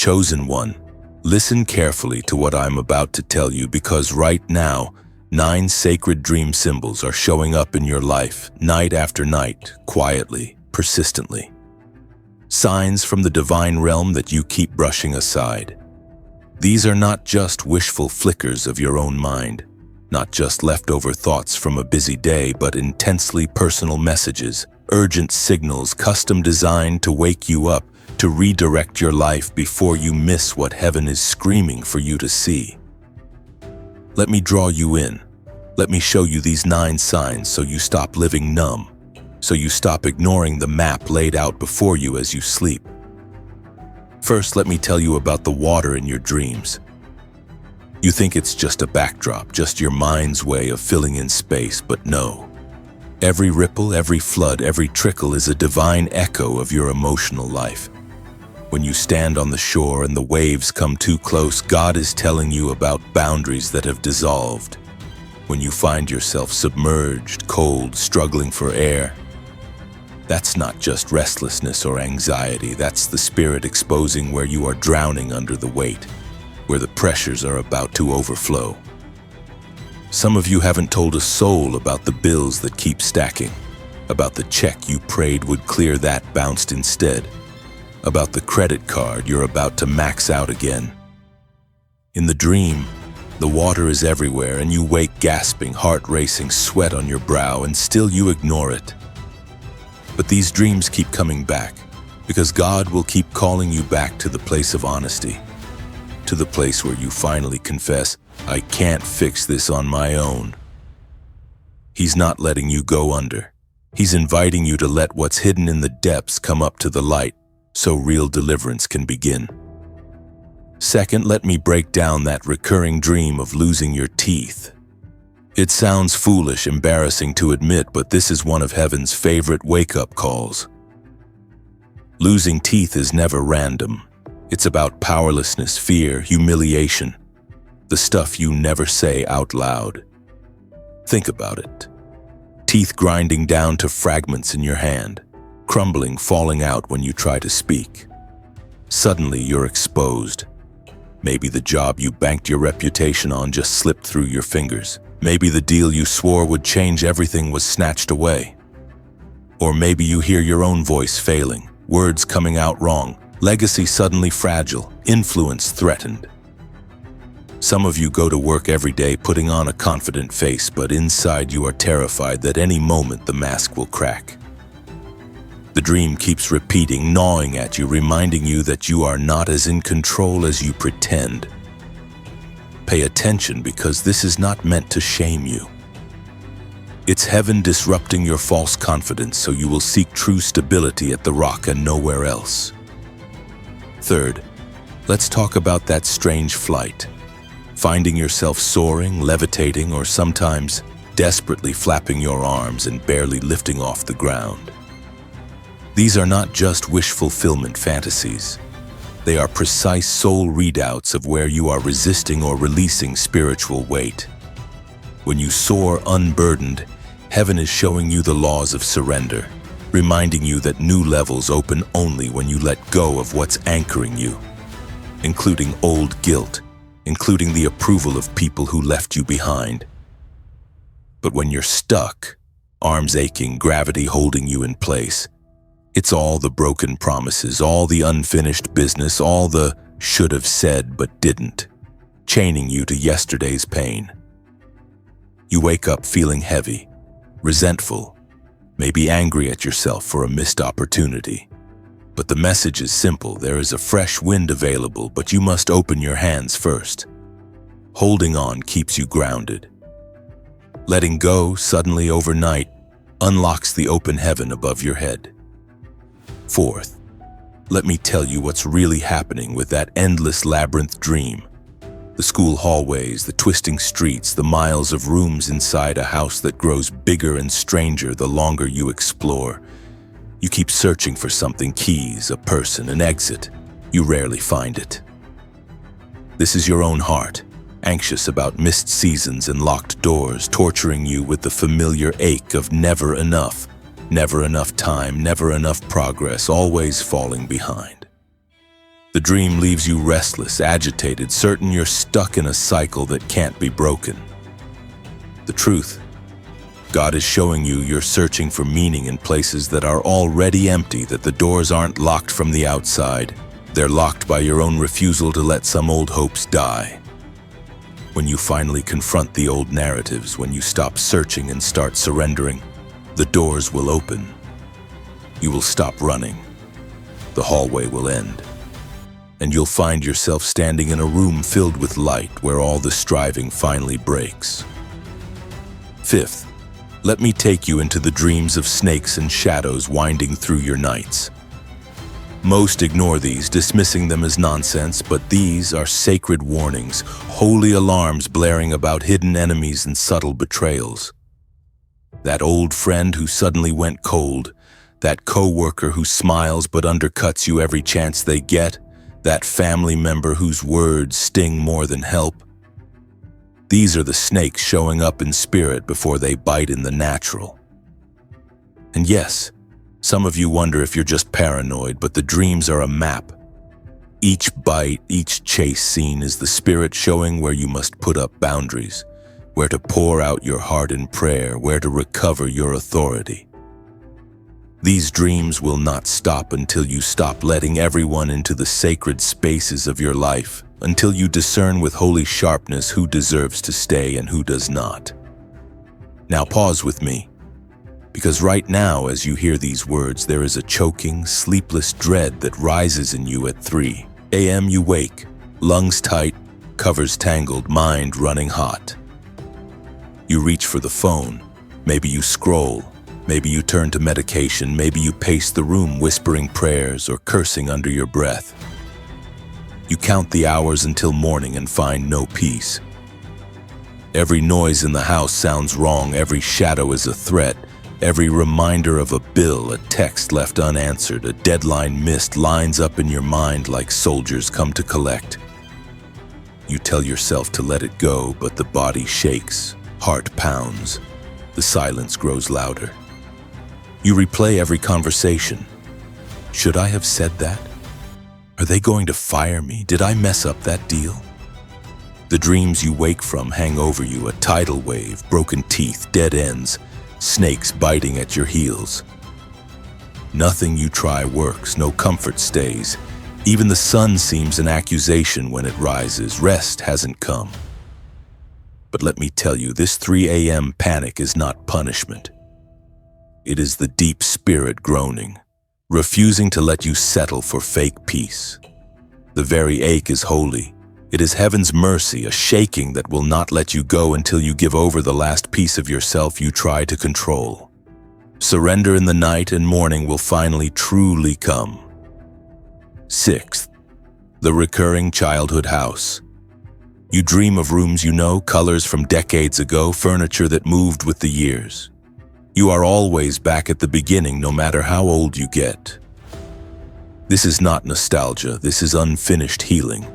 Chosen one, listen carefully to what I'm about to tell you, because right now, 9 sacred dream symbols are showing up in your life, night after night, quietly, persistently. Signs from the divine realm that you keep brushing aside. These are not just wishful flickers of your own mind, not just leftover thoughts from a busy day, but intensely personal messages, urgent signals custom designed to wake you up, to redirect your life before you miss what heaven is screaming for you to see. Let me draw you in. Let me show you these 9 signs so you stop living numb, so you stop ignoring the map laid out before you as you sleep. First, let me tell you about the water in your dreams. You think it's just a backdrop, just your mind's way of filling in space, but no. Every ripple, every flood, every trickle is a divine echo of your emotional life. When you stand on the shore and the waves come too close, God is telling you about boundaries that have dissolved. When you find yourself submerged, cold, struggling for air, that's not just restlessness or anxiety, that's the spirit exposing where you are drowning under the weight, where the pressures are about to overflow. Some of you haven't told a soul about the bills that keep stacking, about the check you prayed would clear that bounced instead, about the credit card you're about to max out again. In the dream, the water is everywhere and you wake gasping, heart racing, sweat on your brow, and still you ignore it. But these dreams keep coming back, because God will keep calling you back to the place of honesty, to the place where you finally confess, I can't fix this on my own. He's not letting you go under. He's inviting you to let what's hidden in the depths come up to the light, so real deliverance can begin. Second, let me break down that recurring dream of losing your teeth. It sounds foolish, embarrassing to admit, but this is one of heaven's favorite wake-up calls. Losing teeth is never random. It's about powerlessness, fear, humiliation, the stuff you never say out loud. Think about it. Teeth grinding down to fragments in your hand, crumbling, falling out when you try to speak. Suddenly you're exposed. Maybe the job you banked your reputation on just slipped through your fingers. Maybe the deal you swore would change everything was snatched away. Or maybe you hear your own voice failing, words coming out wrong, legacy suddenly fragile, influence threatened. Some of you go to work every day putting on a confident face, but inside you are terrified that any moment the mask will crack. The dream keeps repeating, gnawing at you, reminding you that you are not as in control as you pretend. Pay attention, because this is not meant to shame you. It's heaven disrupting your false confidence so you will seek true stability at the rock and nowhere else. Third, let's talk about that strange flight. Finding yourself soaring, levitating, or sometimes desperately flapping your arms and barely lifting off the ground. These are not just wish fulfillment fantasies. They are precise soul readouts of where you are resisting or releasing spiritual weight. When you soar unburdened, heaven is showing you the laws of surrender, reminding you that new levels open only when you let go of what's anchoring you, including old guilt, including the approval of people who left you behind. But when you're stuck, arms aching, gravity holding you in place, it's all the broken promises, all the unfinished business, all the should have said but didn't, chaining you to yesterday's pain. You wake up feeling heavy, resentful, maybe angry at yourself for a missed opportunity. But the message is simple. There is a fresh wind available, but you must open your hands first. Holding on keeps you grounded. Letting go suddenly overnight unlocks the open heaven above your head. Fourth, let me tell you what's really happening with that endless labyrinth dream. The school hallways, the twisting streets, the miles of rooms inside a house that grows bigger and stranger the longer you explore. You keep searching for something, keys, a person, an exit. You rarely find it. This is your own heart, anxious about missed seasons and locked doors, torturing you with the familiar ache of never enough time, never enough progress, always falling behind. The dream leaves you restless, agitated, certain you're stuck in a cycle that can't be broken. The truth: God is showing you you're searching for meaning in places that are already empty, that the doors aren't locked from the outside. They're locked by your own refusal to let some old hopes die. When you finally confront the old narratives, when you stop searching and start surrendering, the doors will open. You will stop running. The hallway will end. And you'll find yourself standing in a room filled with light where all the striving finally breaks. Fifth, let me take you into the dreams of snakes and shadows winding through your nights. Most ignore these, dismissing them as nonsense, but these are sacred warnings, holy alarms blaring about hidden enemies and subtle betrayals. That old friend who suddenly went cold, that coworker who smiles but undercuts you every chance they get, that family member whose words sting more than help. These are the snakes showing up in spirit before they bite in the natural. And yes, some of you wonder if you're just paranoid, but the dreams are a map. Each bite, each chase scene is the spirit showing where you must put up boundaries, where to pour out your heart in prayer, where to recover your authority. These dreams will not stop until you stop letting everyone into the sacred spaces of your life, until you discern with holy sharpness who deserves to stay and who does not. Now pause with me, because right now as you hear these words, there is a choking, sleepless dread that rises in you at 3 a.m. You wake, lungs tight, covers tangled, mind running hot. You reach for the phone, maybe you scroll, maybe you turn to medication, maybe you pace the room whispering prayers or cursing under your breath. You count the hours until morning and find no peace. Every noise in the house sounds wrong, every shadow is a threat, every reminder of a bill, a text left unanswered, a deadline missed lines up in your mind like soldiers come to collect. You tell yourself to let it go, but the body shakes, heart pounds, the silence grows louder. You replay every conversation. Should I have said that? Are they going to fire me? Did I mess up that deal? The dreams you wake from hang over you, a tidal wave, broken teeth, dead ends, snakes biting at your heels. Nothing you try works, no comfort stays. Even the sun seems an accusation when it rises. Rest hasn't come. But let me tell you, this 3 a.m. panic is not punishment. It is the deep spirit groaning, refusing to let you settle for fake peace. The very ache is holy. It is heaven's mercy, a shaking that will not let you go until you give over the last piece of yourself you try to control. Surrender in the night and morning will finally truly come. Sixth, the recurring childhood house. You dream of rooms you know, colors from decades ago, furniture that moved with the years. You are always back at the beginning, no matter how old you get. This is not nostalgia, this is unfinished healing.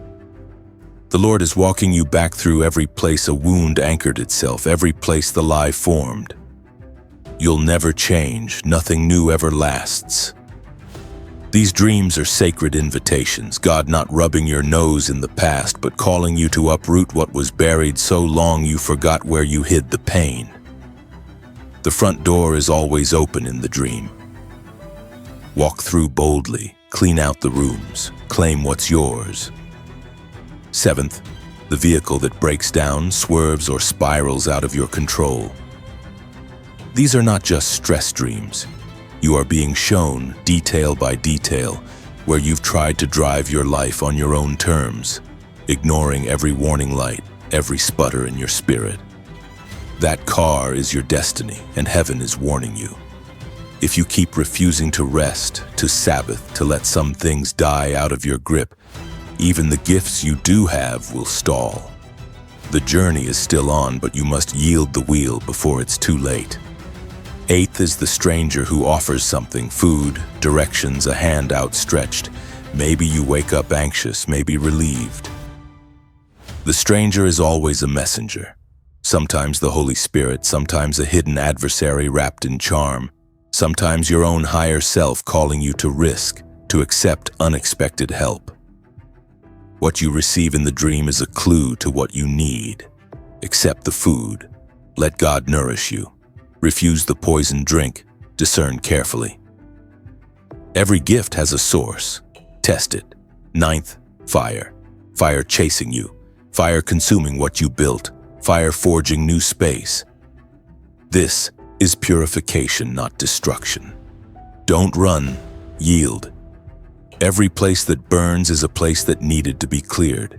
The Lord is walking you back through every place a wound anchored itself, every place the lie formed. You'll never change, nothing new ever lasts. These dreams are sacred invitations, God not rubbing your nose in the past, but calling you to uproot what was buried so long you forgot where you hid the pain. The front door is always open in the dream. Walk through boldly, clean out the rooms, claim what's yours. Seventh, the vehicle that breaks down, swerves, or spirals out of your control. These are not just stress dreams. You are being shown, detail by detail, where you've tried to drive your life on your own terms, ignoring every warning light, every sputter in your spirit. That car is your destiny, and heaven is warning you. If you keep refusing to rest, to Sabbath, to let some things die out of your grip, even the gifts you do have will stall. The journey is still on, but you must yield the wheel before it's too late. Eighth is the stranger who offers something, food, directions, a hand outstretched. Maybe you wake up anxious, maybe relieved. The stranger is always a messenger. Sometimes the Holy Spirit, sometimes a hidden adversary wrapped in charm, sometimes your own higher self calling you to risk, to accept unexpected help. What you receive in the dream is a clue to what you need. Accept the food. Let God nourish you. Refuse the poisoned drink. Discern carefully. Every gift has a source. Test it. Ninth, fire. Fire chasing you. Fire consuming what you built. Fire forging new space. This is purification, not destruction. Don't run. Yield. Every place that burns is a place that needed to be cleared.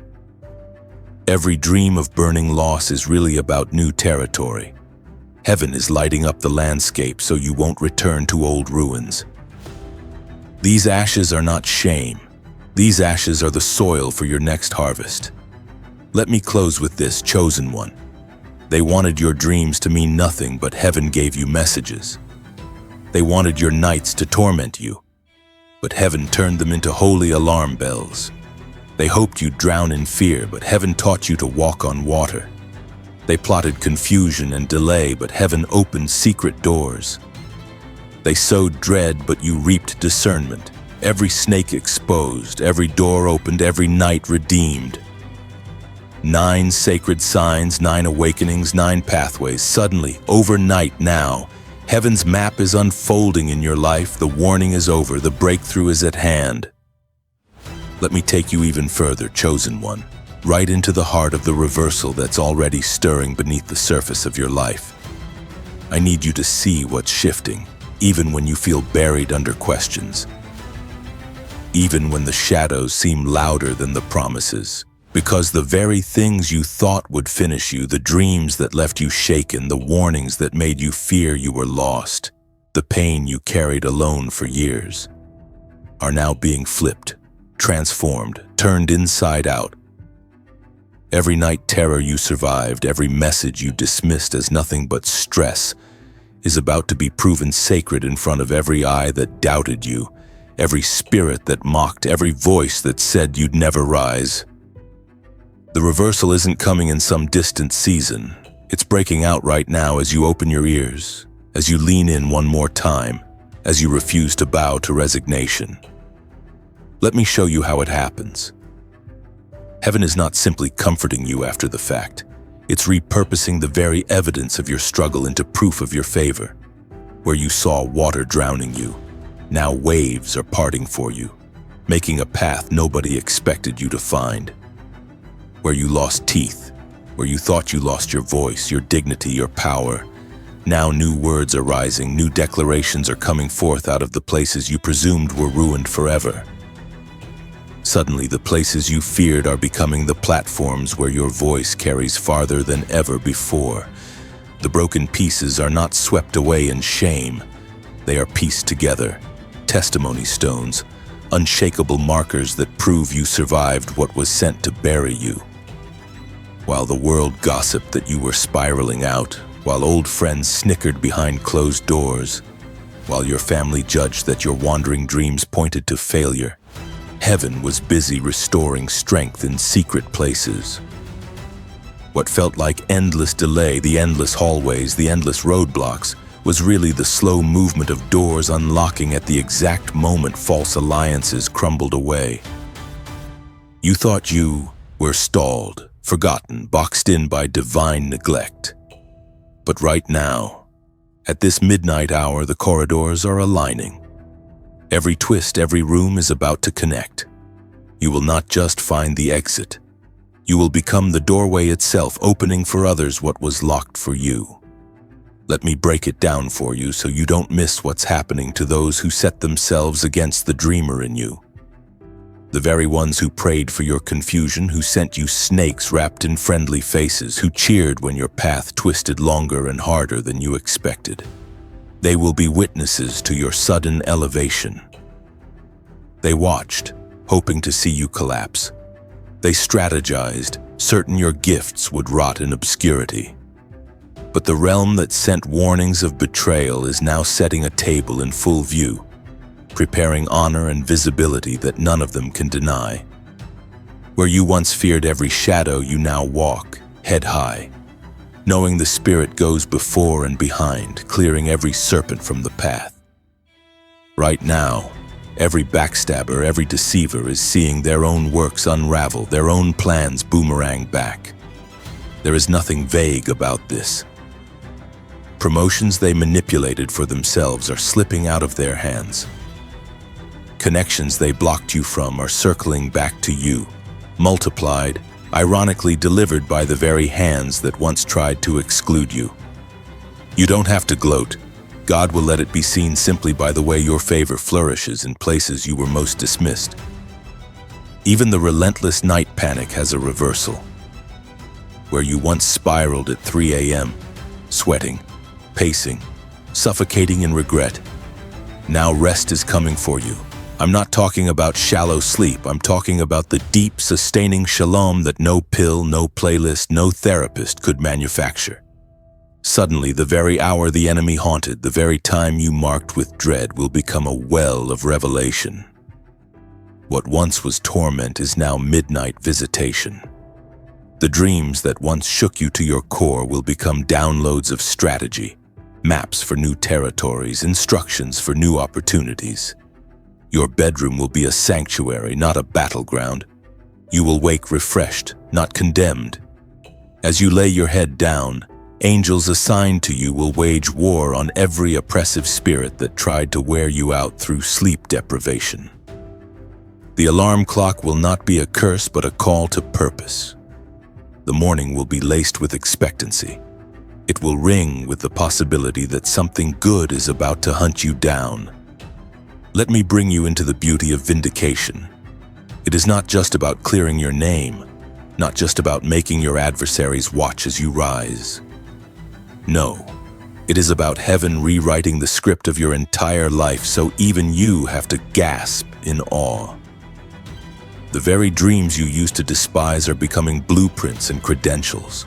Every dream of burning loss is really about new territory. Heaven is lighting up the landscape so you won't return to old ruins. These ashes are not shame. These ashes are the soil for your next harvest. Let me close with this, chosen one. They wanted your dreams to mean nothing, but heaven gave you messages. They wanted your nights to torment you, but heaven turned them into holy alarm bells. They hoped you'd drown in fear, but heaven taught you to walk on water. They plotted confusion and delay, but heaven opened secret doors. They sowed dread, but you reaped discernment. Every snake exposed, every door opened, every night redeemed. 9 sacred signs, 9 awakenings, 9 pathways. Suddenly, overnight now, heaven's map is unfolding in your life. The warning is over. The breakthrough is at hand. Let me take you even further, chosen one, right into the heart of the reversal that's already stirring beneath the surface of your life. I need you to see what's shifting, even when you feel buried under questions. Even when the shadows seem louder than the promises. Because the very things you thought would finish you, the dreams that left you shaken, the warnings that made you fear you were lost, the pain you carried alone for years, are now being flipped, transformed, turned inside out. Every night terror you survived, every message you dismissed as nothing but stress, is about to be proven sacred in front of every eye that doubted you, every spirit that mocked, every voice that said you'd never rise. The reversal isn't coming in some distant season. It's breaking out right now as you open your ears, as you lean in one more time, as you refuse to bow to resignation. Let me show you how it happens. Heaven is not simply comforting you after the fact. It's repurposing the very evidence of your struggle into proof of your favor. Where you saw water drowning you, now waves are parting for you, making a path nobody expected you to find. Where you lost teeth, where you thought you lost your voice, your dignity, your power, now new words are rising, new declarations are coming forth out of the places you presumed were ruined forever. Suddenly, the places you feared are becoming the platforms where your voice carries farther than ever before. The broken pieces are not swept away in shame. They are pieced together, testimony stones, unshakable markers that prove you survived what was sent to bury you. While the world gossiped that you were spiraling out, while old friends snickered behind closed doors, while your family judged that your wandering dreams pointed to failure, heaven was busy restoring strength in secret places. What felt like endless delay, the endless hallways, the endless roadblocks, was really the slow movement of doors unlocking at the exact moment false alliances crumbled away. You thought you were stalled, forgotten, boxed in by divine neglect. But right now, at this midnight hour, the corridors are aligning. Every twist, every room is about to connect. You will not just find the exit. You will become the doorway itself, opening for others what was locked for you. Let me break it down for you so you don't miss what's happening to those who set themselves against the dreamer in you. The very ones who prayed for your confusion, who sent you snakes wrapped in friendly faces, who cheered when your path twisted longer and harder than you expected. They will be witnesses to your sudden elevation. They watched, hoping to see you collapse. They strategized, certain your gifts would rot in obscurity. But the realm that sent warnings of betrayal is now setting a table in full view, preparing honor and visibility that none of them can deny. Where you once feared every shadow, you now walk, head high, knowing the Spirit goes before and behind, clearing every serpent from the path. Right now, Every backstabber, every deceiver is seeing their own works unravel, their own plans boomerang back. There is nothing vague about this. Promotions they manipulated for themselves are slipping out of their hands. Connections they blocked you from are circling back to you, multiplied, ironically delivered by the very hands that once tried to exclude you. You don't have to gloat. God will let it be seen simply by the way your favor flourishes in places you were most dismissed. Even the relentless night panic has a reversal. Where you once spiraled at 3 a.m., sweating, pacing, suffocating in regret, now rest is coming for you. I'm not talking about shallow sleep. I'm talking about the deep, sustaining shalom that no pill, no playlist, no therapist could manufacture. Suddenly, the very hour the enemy haunted, the very time you marked with dread, will become a well of revelation. What once was torment is now midnight visitation. The dreams that once shook you to your core will become downloads of strategy, maps for new territories, instructions for new opportunities. Your bedroom will be a sanctuary, not a battleground. You will wake refreshed, not condemned. As you lay your head down, angels assigned to you will wage war on every oppressive spirit that tried to wear you out through sleep deprivation. The alarm clock will not be a curse but a call to purpose. The morning will be laced with expectancy. It will ring with the possibility that something good is about to hunt you down. Let me bring you into the beauty of vindication. It is not just about clearing your name, not just about making your adversaries watch as you rise. No, it is about heaven rewriting the script of your entire life so even you have to gasp in awe. The very dreams you used to despise are becoming blueprints and credentials.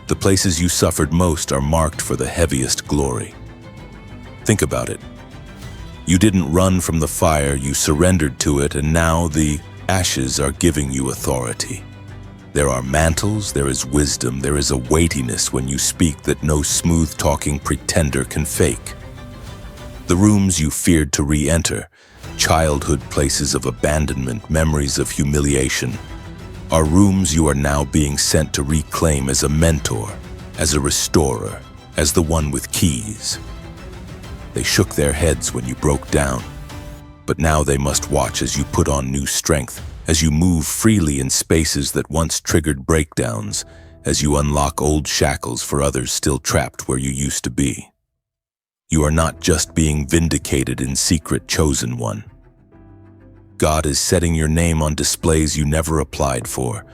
The places you suffered most are marked for the heaviest glory. Think about it. You didn't run from the fire, you surrendered to it, and now the ashes are giving you authority. There are mantles, there is wisdom, there is a weightiness when you speak that no smooth-talking pretender can fake. The rooms you feared to re-enter, childhood places of abandonment, memories of humiliation, are rooms you are now being sent to reclaim as a mentor, as a restorer, as the one with keys. They shook their heads when you broke down, but now they must watch as you put on new strength, as you move freely in spaces that once triggered breakdowns, as you unlock old shackles for others still trapped where you used to be. You are not just being vindicated in secret, chosen one. God is setting your name on displays you never applied for,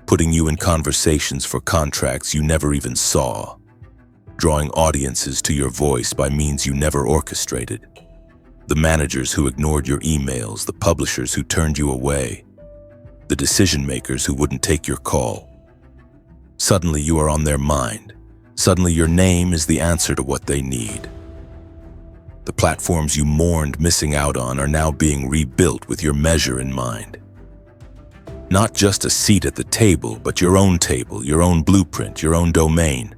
putting you in conversations for contracts you never even saw, drawing audiences to your voice by means you never orchestrated. The managers who ignored your emails, the publishers who turned you away, the decision-makers who wouldn't take your call. Suddenly you are on their mind. Suddenly your name is the answer to what they need. The platforms you mourned missing out on are now being rebuilt with your measure in mind. Not just a seat at the table, but your own blueprint, your own domain.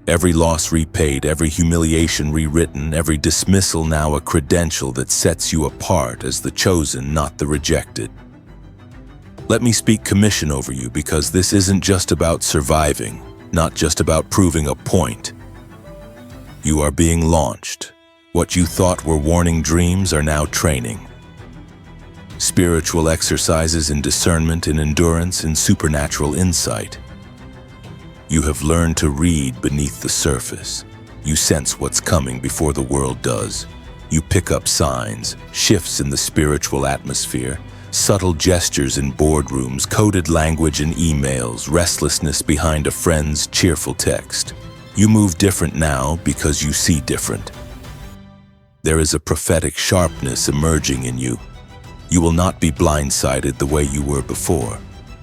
Every loss repaid, every humiliation rewritten, every dismissal now a credential that sets you apart as the chosen, not the rejected. Let me speak commission over you, because this isn't just about surviving, not just about proving a point. You are being launched. What you thought were warning dreams are now training. Spiritual exercises in discernment, in endurance, in supernatural insight. You have learned to read beneath the surface. You sense what's coming before the world does. You pick up signs, shifts in the spiritual atmosphere, subtle gestures in boardrooms, coded language in emails, restlessness behind a friend's cheerful text. You move different now because you see different. There is a prophetic sharpness emerging in you. You will not be blindsided the way you were before.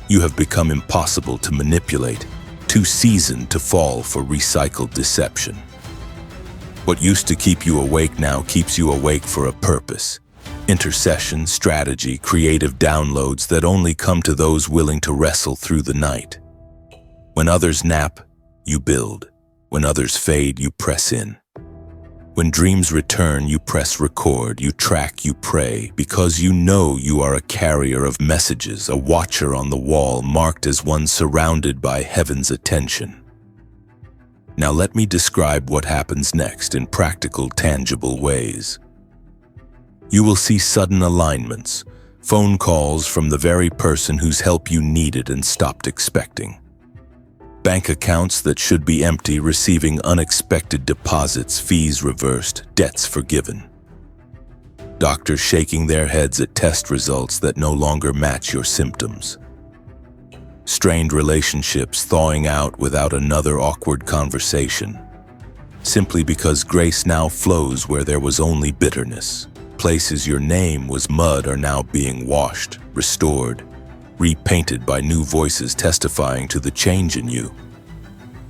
You have become impossible to manipulate, too seasoned to fall for recycled deception. What used to keep you awake now keeps you awake for a purpose. Intercession, strategy, creative downloads that only come to those willing to wrestle through the night. When others nap, you build. When others fade, you press in. When dreams return, you press record, you track, you pray, because you know you are a carrier of messages, a watcher on the wall, marked as one surrounded by heaven's attention. Now let me describe what happens next in practical, tangible ways. You will see sudden alignments, phone calls from the very person whose help you needed and stopped expecting. Bank accounts that should be empty receiving unexpected deposits, fees reversed, debts forgiven. Doctors shaking their heads at test results that no longer match your symptoms. Strained relationships thawing out without another awkward conversation, simply because grace now flows where there was only bitterness. Places your name was mud are now being washed, restored, repainted by new voices testifying to the change in you.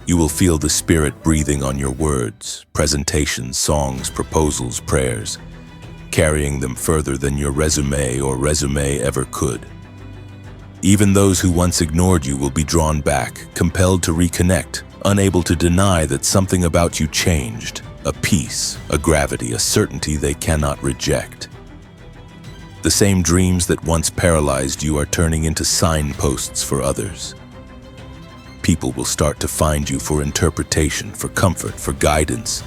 You will feel the Spirit breathing on your words, presentations, songs, proposals, prayers, carrying them further than your resume ever could. Even those who once ignored you will be drawn back, compelled to reconnect, unable to deny that something about you changed, a peace, a gravity, a certainty they cannot reject. The same dreams that once paralyzed you are turning into signposts for others. People will start to find you for interpretation, for comfort, for guidance,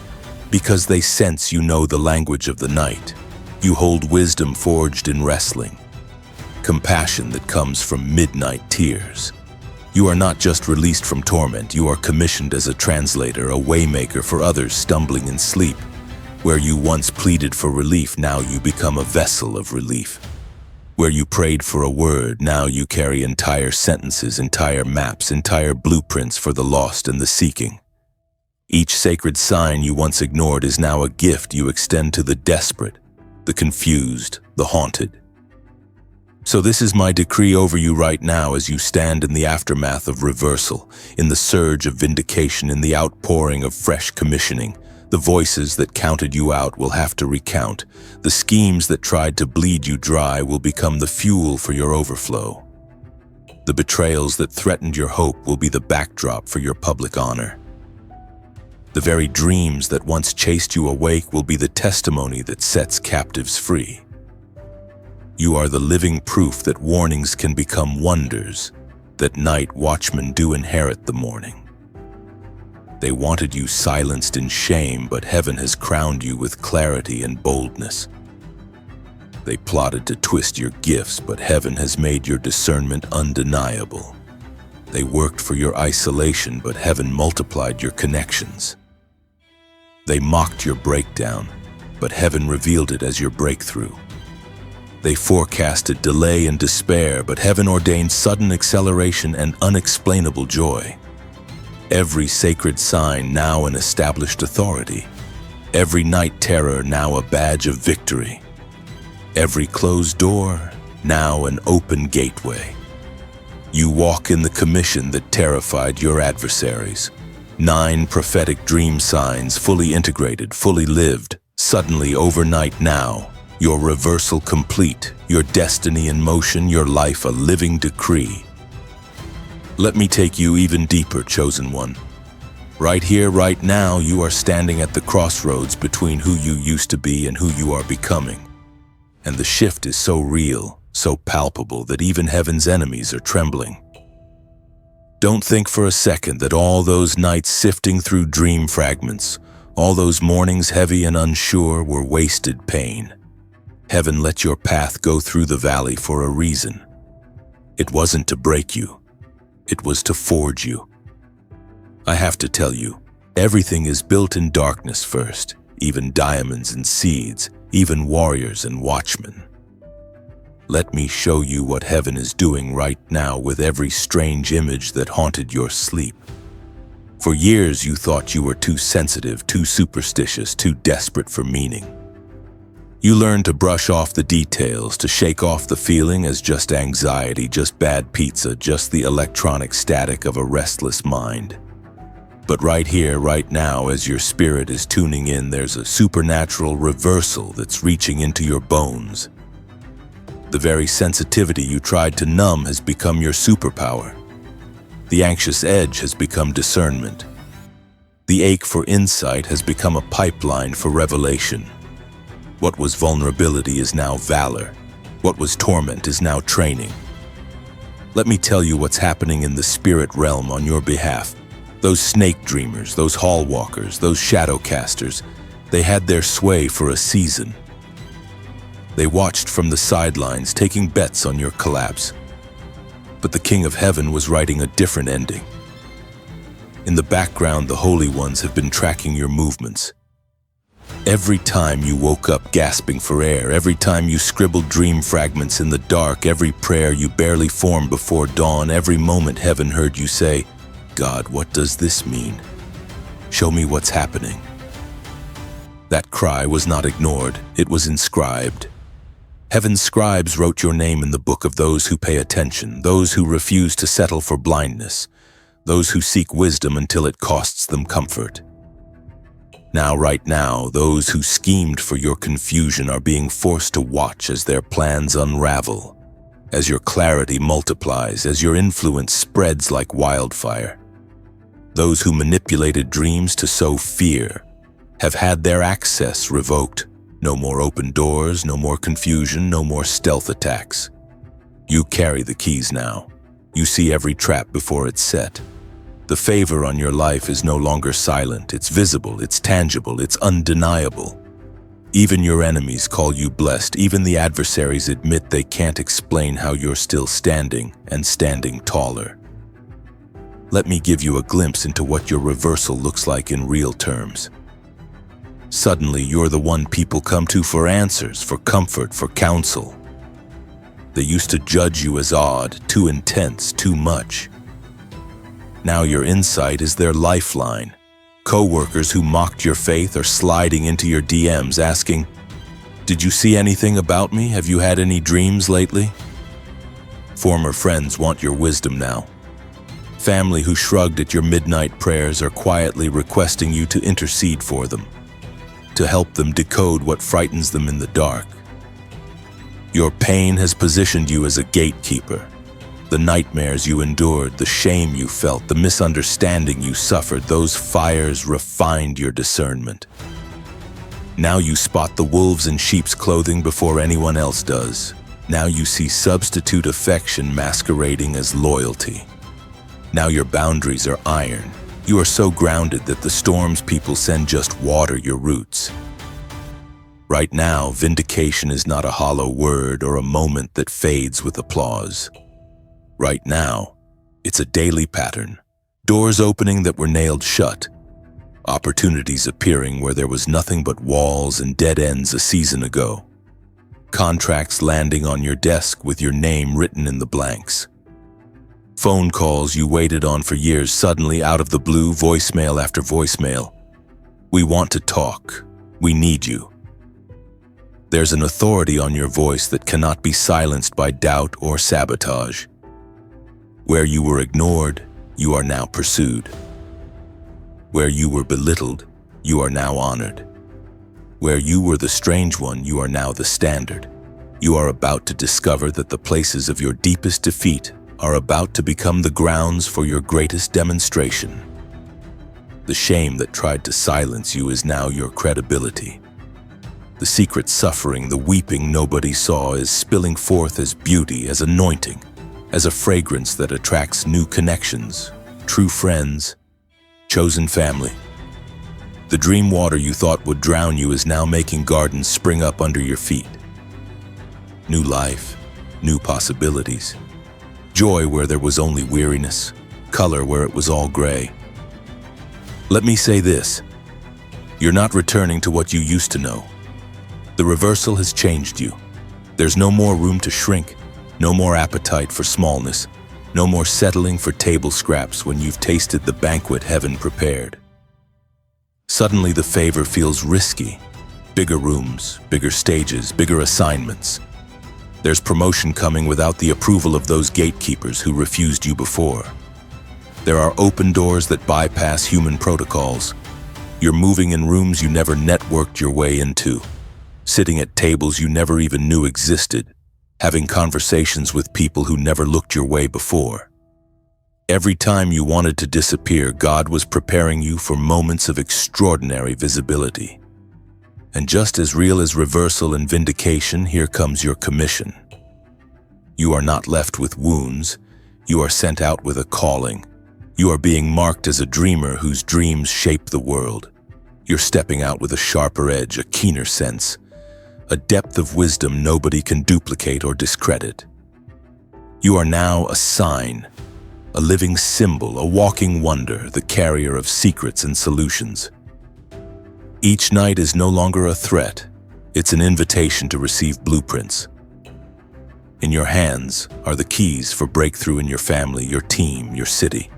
because they sense you know the language of the night. You hold wisdom forged in wrestling, compassion that comes from midnight tears. You are not just released from torment, you are commissioned as a translator, a waymaker for others stumbling in sleep. Where you once pleaded for relief, now you become a vessel of relief. Where you prayed for a word, now you carry entire sentences, entire maps, entire blueprints for the lost and the seeking. Each sacred sign you once ignored is now a gift you extend to the desperate, the confused, the haunted. So this is my decree over you right now as you stand in the aftermath of reversal, in the surge of vindication, in the outpouring of fresh commissioning. The voices that counted you out will have to recount. The schemes that tried to bleed you dry will become the fuel for your overflow. The betrayals that threatened your hope will be the backdrop for your public honor. The very dreams that once chased you awake will be the testimony that sets captives free. You are the living proof that warnings can become wonders, that night watchmen do inherit the morning. They wanted you silenced in shame, but heaven has crowned you with clarity and boldness. They plotted to twist your gifts, but heaven has made your discernment undeniable. They worked for your isolation, but heaven multiplied your connections. They mocked your breakdown, but heaven revealed it as your breakthrough. They forecasted delay and despair, but heaven ordained sudden acceleration and unexplainable joy. Every sacred sign now an established authority. Every night terror now a badge of victory. Every closed door now an open gateway. You walk in the commission that terrified your adversaries. 9 prophetic dream signs fully integrated, fully lived, suddenly overnight now. Your reversal complete, your destiny in motion, your life a living decree. Let me take you even deeper, chosen one. Right here, right now, you are standing at the crossroads between who you used to be and who you are becoming. And the shift is so real, so palpable that even heaven's enemies are trembling. Don't think for a second that all those nights sifting through dream fragments, all those mornings heavy and unsure were wasted pain. Heaven let your path go through the valley for a reason. It wasn't to break you. It was to forge you. I have to tell you, everything is built in darkness first, even diamonds and seeds, even warriors and watchmen. Let me show you what heaven is doing right now with every strange image that haunted your sleep. For years you thought you were too sensitive, too superstitious, too desperate for meaning. You learned to brush off the details, to shake off the feeling as just anxiety, just bad pizza, just the electronic static of a restless mind. But right here, right now, as your spirit is tuning in, there's a supernatural reversal that's reaching into your bones. The very sensitivity you tried to numb has become your superpower. The anxious edge has become discernment. The ache for insight has become a pipeline for revelation. What was vulnerability is now valor. What was torment is now training. Let me tell you what's happening in the spirit realm on your behalf. Those snake dreamers, those hall walkers, those shadow casters, they had their sway for a season. They watched from the sidelines, taking bets on your collapse. But the King of Heaven was writing a different ending. In the background, the Holy Ones have been tracking your movements. Every time you woke up gasping for air, every time you scribbled dream fragments in the dark, every prayer you barely formed before dawn, every moment heaven heard you say, "God, what does this mean? Show me what's happening." That cry was not ignored, it was inscribed. Heaven's scribes wrote your name in the book of those who pay attention, those who refuse to settle for blindness, those who seek wisdom until it costs them comfort. Now, right now, those who schemed for your confusion are being forced to watch as their plans unravel, as your clarity multiplies, as your influence spreads like wildfire. Those who manipulated dreams to sow fear have had their access revoked. No more open doors, no more confusion, no more stealth attacks. You carry the keys now. You see every trap before it's set. The favor on your life is no longer silent. It's visible, it's tangible, it's undeniable. Even your enemies call you blessed. Even the adversaries admit they can't explain how you're still standing and standing taller. Let me give you a glimpse into what your reversal looks like in real terms. Suddenly, you're the one people come to for answers, for comfort, for counsel. They used to judge you as odd, too intense, too much. Now your insight is their lifeline. Co-workers who mocked your faith are sliding into your DMs asking, "Did you see anything about me? Have you had any dreams lately?" Former friends want your wisdom now. Family who shrugged at your midnight prayers are quietly requesting you to intercede for them, to help them decode what frightens them in the dark. Your pain has positioned you as a gatekeeper. The nightmares you endured, the shame you felt, the misunderstanding you suffered, those fires refined your discernment. Now you spot the wolves in sheep's clothing before anyone else does. Now you see substitute affection masquerading as loyalty. Now your boundaries are iron. You are so grounded that the storms people send just water your roots. Right now, vindication is not a hollow word or a moment that fades with applause. Right now, it's a daily pattern. Doors opening that were nailed shut. Opportunities appearing where there was nothing but walls and dead ends a season ago. Contracts landing on your desk with your name written in the blanks. Phone calls you waited on for years, suddenly out of the blue, voicemail after voicemail. "We want to talk. We need you." There's an authority on your voice that cannot be silenced by doubt or sabotage. Where you were ignored, you are now pursued. Where you were belittled, you are now honored. Where you were the strange one, you are now the standard. You are about to discover that the places of your deepest defeat are about to become the grounds for your greatest demonstration. The shame that tried to silence you is now your credibility. The secret suffering, the weeping nobody saw is spilling forth as beauty, as anointing, as a fragrance that attracts new connections, true friends, chosen family. The dream water you thought would drown you is now making gardens spring up under your feet. New life, new possibilities. Joy where there was only weariness, color where it was all gray. Let me say this, you're not returning to what you used to know. The reversal has changed you. There's no more room to shrink, no more appetite for smallness, no more settling for table scraps when you've tasted the banquet heaven prepared. Suddenly the favor feels risky. Bigger rooms, bigger stages, bigger assignments. There's promotion coming without the approval of those gatekeepers who refused you before. There are open doors that bypass human protocols. You're moving in rooms you never networked your way into, sitting at tables you never even knew existed, having conversations with people who never looked your way before. Every time you wanted to disappear, God was preparing you for moments of extraordinary visibility. And just as real as reversal and vindication, here comes your commission. You are not left with wounds. You are sent out with a calling. You are being marked as a dreamer whose dreams shape the world. You're stepping out with a sharper edge, a keener sense, a depth of wisdom nobody can duplicate or discredit. You are now a sign, a living symbol, a walking wonder, the carrier of secrets and solutions. Each night is no longer a threat. It's an invitation to receive blueprints. In your hands are the keys for breakthrough in your family, your team, your city.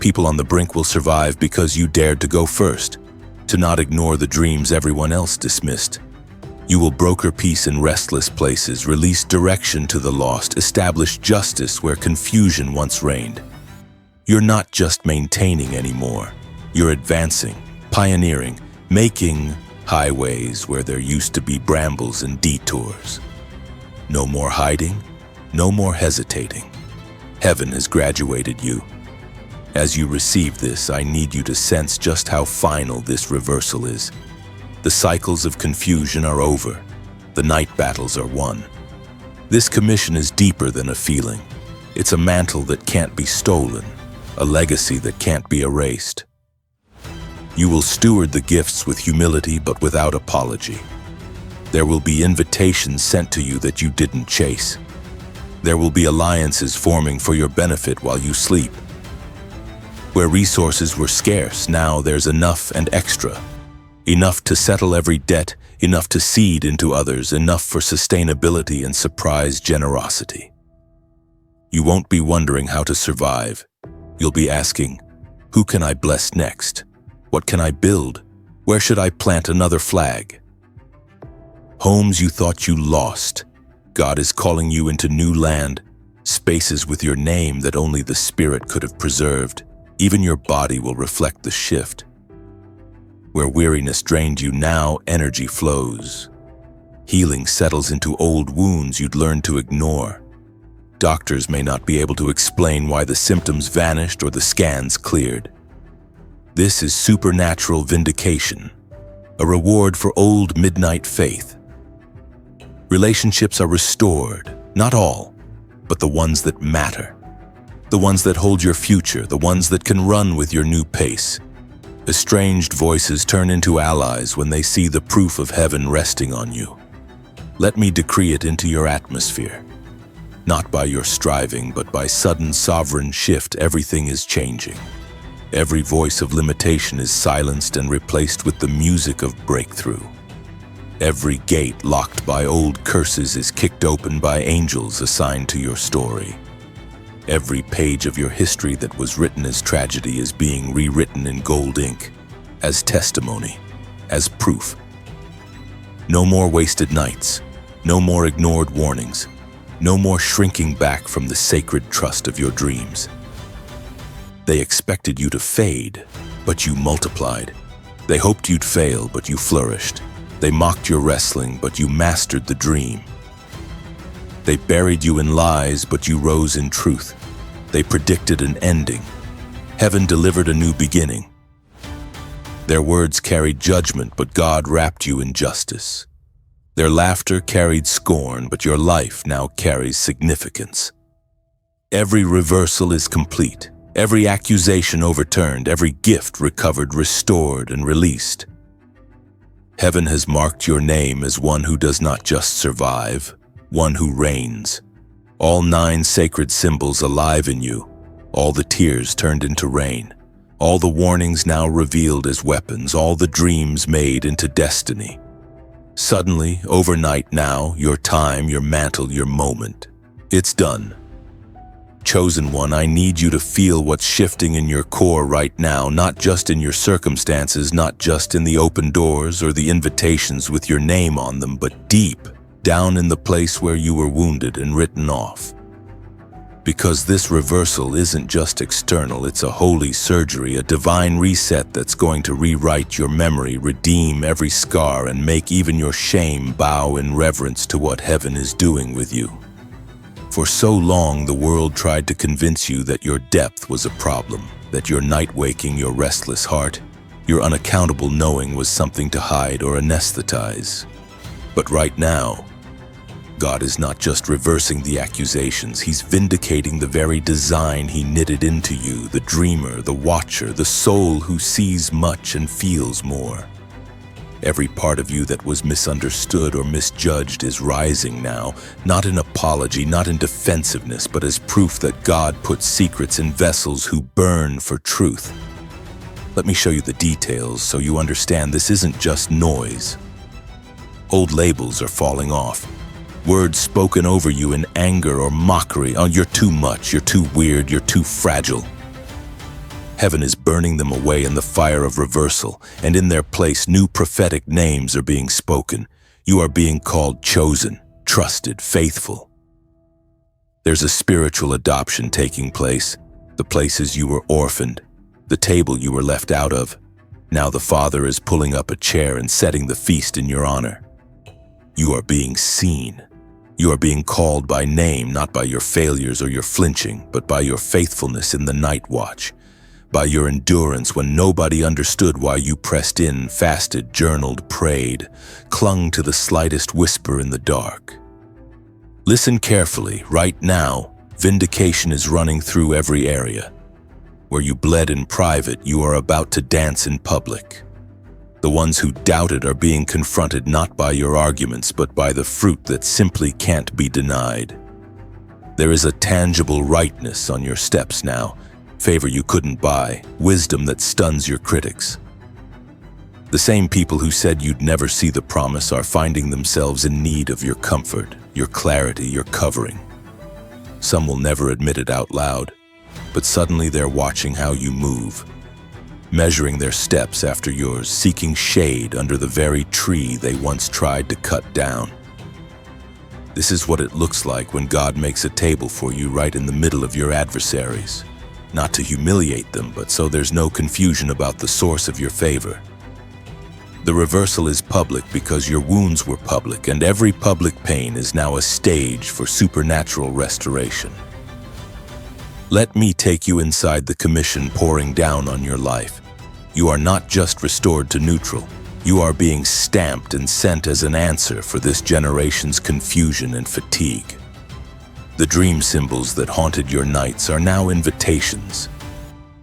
People on the brink will survive because you dared to go first, to not ignore the dreams everyone else dismissed. You will broker peace in restless places, release direction to the lost, establish justice where confusion once reigned. You're not just maintaining anymore. You're advancing, pioneering, making highways where there used to be brambles and detours. No more hiding, no more hesitating. Heaven has graduated you. As you receive this, I need you to sense just how final this reversal is. The cycles of confusion are over. The night battles are won. This commission is deeper than a feeling. It's a mantle that can't be stolen, a legacy that can't be erased. You will steward the gifts with humility but without apology. There will be invitations sent to you that you didn't chase. There will be alliances forming for your benefit while you sleep. Where resources were scarce, now there's enough and extra. Enough to settle every debt, enough to seed into others, enough for sustainability and surprise generosity. You won't be wondering how to survive. You'll be asking, who can I bless next? What can I build? Where should I plant another flag? Homes you thought you lost. God is calling you into new land, spaces with your name that only the Spirit could have preserved. Even your body will reflect the shift. Where weariness drained you, now energy flows. Healing settles into old wounds you'd learned to ignore. Doctors may not be able to explain why the symptoms vanished or the scans cleared. This is supernatural vindication, a reward for old midnight faith. Relationships are restored, not all, but the ones that matter. The ones that hold your future, the ones that can run with your new pace. Estranged voices turn into allies when they see the proof of heaven resting on you. Let me decree it into your atmosphere. Not by your striving, but by sudden sovereign shift, everything is changing. Every voice of limitation is silenced and replaced with the music of breakthrough. Every gate locked by old curses is kicked open by angels assigned to your story. Every page of your history that was written as tragedy is being rewritten in gold ink, as testimony, as proof. No more wasted nights, no more ignored warnings, no more shrinking back from the sacred trust of your dreams. They expected you to fade, but you multiplied. They hoped you'd fail, but you flourished. They mocked your wrestling, but you mastered the dream. They buried you in lies, but you rose in truth. They predicted an ending. Heaven delivered a new beginning. Their words carried judgment, but God wrapped you in justice. Their laughter carried scorn, but your life now carries significance. Every reversal is complete. Every accusation overturned, every gift recovered, restored, and released. Heaven has marked your name as one who does not just survive, one who reigns. All 9 sacred symbols alive in you, all the tears turned into rain, all the warnings now revealed as weapons, all the dreams made into destiny. Suddenly, overnight now, your time, your mantle, your moment. It's done. Chosen one, I need you to feel what's shifting in your core right now, not just in your circumstances, not just in the open doors or the invitations with your name on them, but deep down in the place where you were wounded and written off. Because this reversal isn't just external, it's a holy surgery, a divine reset that's going to rewrite your memory, redeem every scar, and make even your shame bow in reverence to what heaven is doing with you. For so long, the world tried to convince you that your depth was a problem, that your night waking, your restless heart, your unaccountable knowing was something to hide or anesthetize. But right now, God is not just reversing the accusations, He's vindicating the very design He knitted into you, the dreamer, the watcher, the soul who sees much and feels more. Every part of you that was misunderstood or misjudged is rising now, not in apology, not in defensiveness, but as proof that God puts secrets in vessels who burn for truth. Let me show you the details so you understand this isn't just noise. Old labels are falling off. Words spoken over you in anger or mockery. Oh, you're too much, you're too weird, you're too fragile. Heaven is burning them away in the fire of reversal, and in their place, new prophetic names are being spoken. You are being called chosen, trusted, faithful. There's a spiritual adoption taking place. The places you were orphaned, the table you were left out of. Now the Father is pulling up a chair and setting the feast in your honor. You are being seen. You are being called by name, not by your failures or your flinching, but by your faithfulness in the night watch. By your endurance when nobody understood why you pressed in, fasted, journaled, prayed, clung to the slightest whisper in the dark. Listen carefully. Right now, vindication is running through every area. Where you bled in private, you are about to dance in public. The ones who doubted are being confronted not by your arguments, but by the fruit that simply can't be denied. There is a tangible rightness on your steps now, favor you couldn't buy, wisdom that stuns your critics. The same people who said you'd never see the promise are finding themselves in need of your comfort, your clarity, your covering. Some will never admit it out loud, but suddenly they're watching how you move, measuring their steps after yours, seeking shade under the very tree they once tried to cut down. This is what it looks like when God makes a table for you right in the middle of your adversaries. Not to humiliate them, but so there's no confusion about the source of your favor. The reversal is public because your wounds were public, and every public pain is now a stage for supernatural restoration. Let me take you inside the commission pouring down on your life. You are not just restored to neutral. You are being stamped and sent as an answer for this generation's confusion and fatigue. The dream symbols that haunted your nights are now invitations.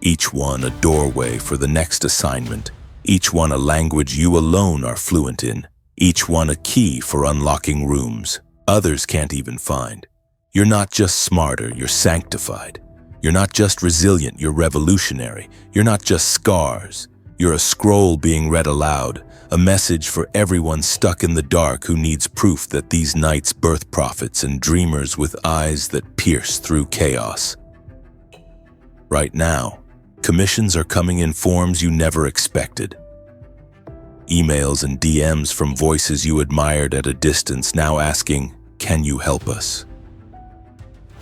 Each one a doorway for the next assignment. Each one a language you alone are fluent in. Each one a key for unlocking rooms others can't even find. You're not just smarter, you're sanctified. You're not just resilient, you're revolutionary. You're not just scars. You're a scroll being read aloud, a message for everyone stuck in the dark who needs proof that these nights birth prophets and dreamers with eyes that pierce through chaos. Right now, commissions are coming in forms you never expected. Emails and DMs from voices you admired at a distance now asking, "Can you help us?"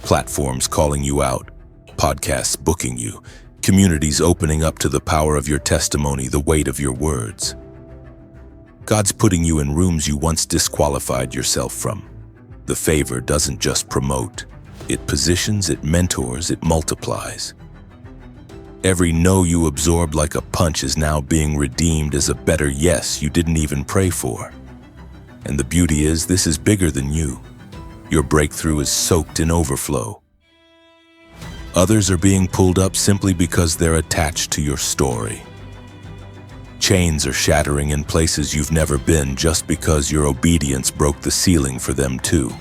Platforms calling you out, podcasts booking you, communities opening up to the power of your testimony, the weight of your words. God's putting you in rooms you once disqualified yourself from. The favor doesn't just promote. It positions, it mentors, it multiplies. Every no you absorbed like a punch is now being redeemed as a better yes you didn't even pray for. And the beauty is, this is bigger than you. Your breakthrough is soaked in overflow. Others are being pulled up simply because they're attached to your story. Chains are shattering in places you've never been just because your obedience broke the ceiling for them too.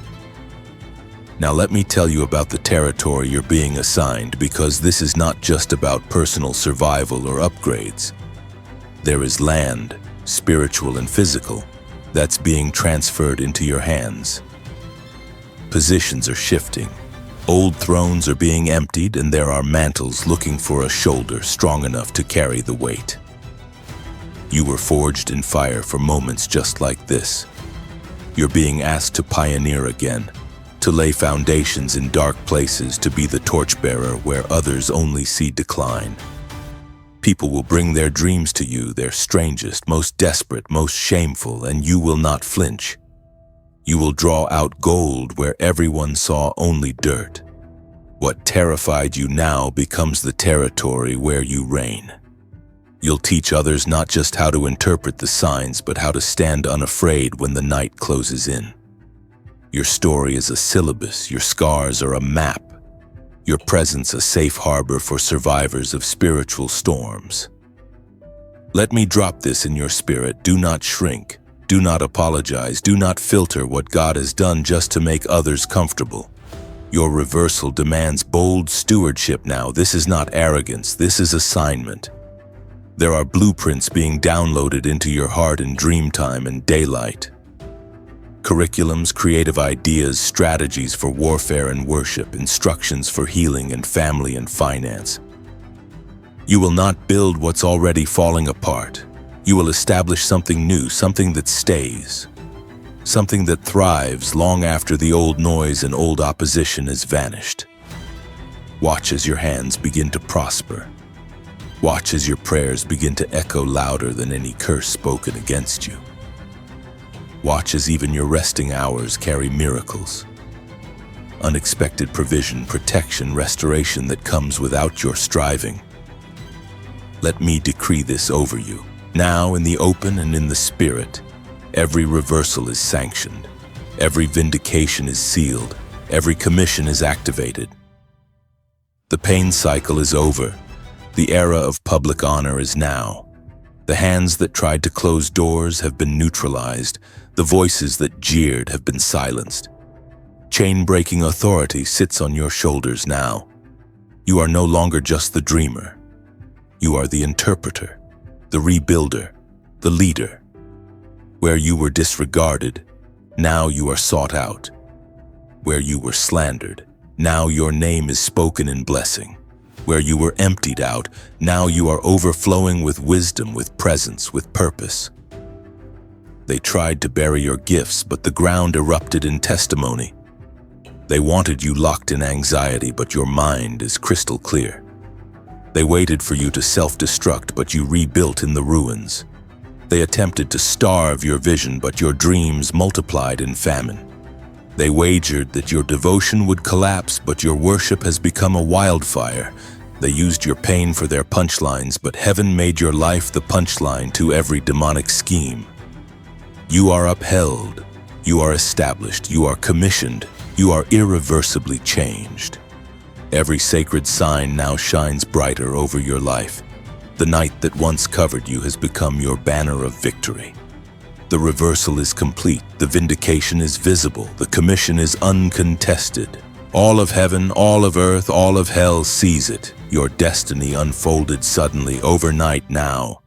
Now let me tell you about the territory you're being assigned, because this is not just about personal survival or upgrades. There is land, spiritual and physical, that's being transferred into your hands. Positions are shifting. Old thrones are being emptied, and there are mantles looking for a shoulder strong enough to carry the weight. You were forged in fire for moments just like this. You're being asked to pioneer again, to lay foundations in dark places, to be the torchbearer where others only see decline. People will bring their dreams to you, their strangest, most desperate, most shameful, and you will not flinch. You will draw out gold where everyone saw only dirt. What terrified you now becomes the territory where you reign. You'll teach others not just how to interpret the signs, but how to stand unafraid when the night closes in. Your story is a syllabus, your scars are a map, your presence a safe harbor for survivors of spiritual storms. Let me drop this in your spirit. Do not shrink, do not apologize, do not filter what God has done just to make others comfortable. Your reversal demands bold stewardship now. This is not arrogance, this is assignment. There are blueprints being downloaded into your heart in dream time and daylight. Curriculums, creative ideas, strategies for warfare and worship, instructions for healing and family and finance. You will not build what's already falling apart. You will establish something new, something that stays. Something that thrives long after the old noise and old opposition has vanished. Watch as your hands begin to prosper. Watch as your prayers begin to echo louder than any curse spoken against you. Watch as even your resting hours carry miracles. Unexpected provision, protection, restoration that comes without your striving. Let me decree this over you. Now, in the open and in the spirit, every reversal is sanctioned. Every vindication is sealed. Every commission is activated. The pain cycle is over. The era of public honor is now. The hands that tried to close doors have been neutralized. The voices that jeered have been silenced. Chain-breaking authority sits on your shoulders now. You are no longer just the dreamer. You are the interpreter, the rebuilder, the leader. Where you were disregarded, now you are sought out. Where you were slandered, now your name is spoken in blessing. Where you were emptied out, now you are overflowing with wisdom, with presence, with purpose. They tried to bury your gifts, but the ground erupted in testimony. They wanted you locked in anxiety, but your mind is crystal clear. They waited for you to self-destruct, but you rebuilt in the ruins. They attempted to starve your vision, but your dreams multiplied in famine. They wagered that your devotion would collapse, but your worship has become a wildfire. They used your pain for their punchlines, but heaven made your life the punchline to every demonic scheme. You are upheld, you are established, you are commissioned, you are irreversibly changed. Every sacred sign now shines brighter over your life. The night that once covered you has become your banner of victory. The reversal is complete, the vindication is visible, the commission is uncontested. All of heaven, all of earth, all of hell sees it. Your destiny unfolded suddenly, overnight now.